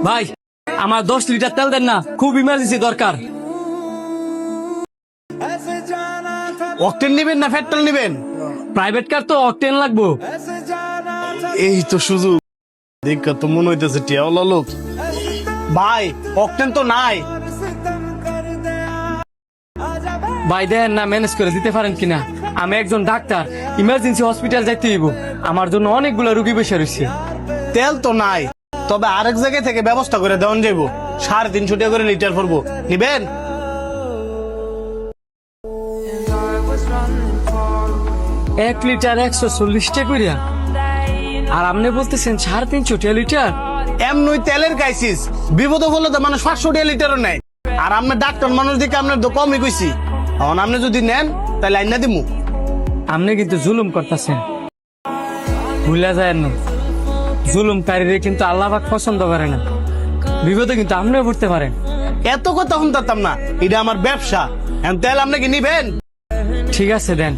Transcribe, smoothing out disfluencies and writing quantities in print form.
ভাই আমার 10 লিটার তেল দেন না, খুব ইমার্জেন্সি দরকার। অকটেন নিবেন না পেট্রোল নিবেন? প্রাইভেট কার তো অকটেন লাগবো। এই তো সুযোগ, দেখা তো মনে হইতেছে টিয়াওয়ালা লোক। ভাই অকটেন তো নাই। ভাই দেন না, ম্যানেজ করে দিতে পারেন কিনা? আমি একজন ডাক্তার, ইমার্জেন্সি হসপিটাল যাইতে হইব, আমার জন্য অনেকগুলো রুগী বসে রয়েছে। তেল তো নাই, তবে আরেক জায়গায় থেকে ব্যবস্থা করে দেওয়ান যাইব। 350 টাকা করে লিটার পড়বো, নিবেন? 1 লিটার 140 টাকা করিয়া, আর আপনি বলতেছেন 350 টাকা লিটার? এমনই তেলের ক্রাইসিস, বিপদ হলো তো মানুষ 500 টাকা লিটারও নেয়। আর আমরা ডাক্তার মানুষ দিকে আপনার তো কমই কইছি। এখন আপনি যদি নেন তাহলে আইনা দিমু। আপনি কিন্তু জুলুম করতেছেন, ভুলা যায় না। জুলুমকারীরে কিন্তু আল্লাহ পাক পছন্দ করে না। বিপদে কিন্তু আপনিও পড়তে পারেন। এত কথা শুনতাম না, এটা আমার ব্যবসা। এখন তেল আপনি কি নিবেন? ঠিক আছে দেন।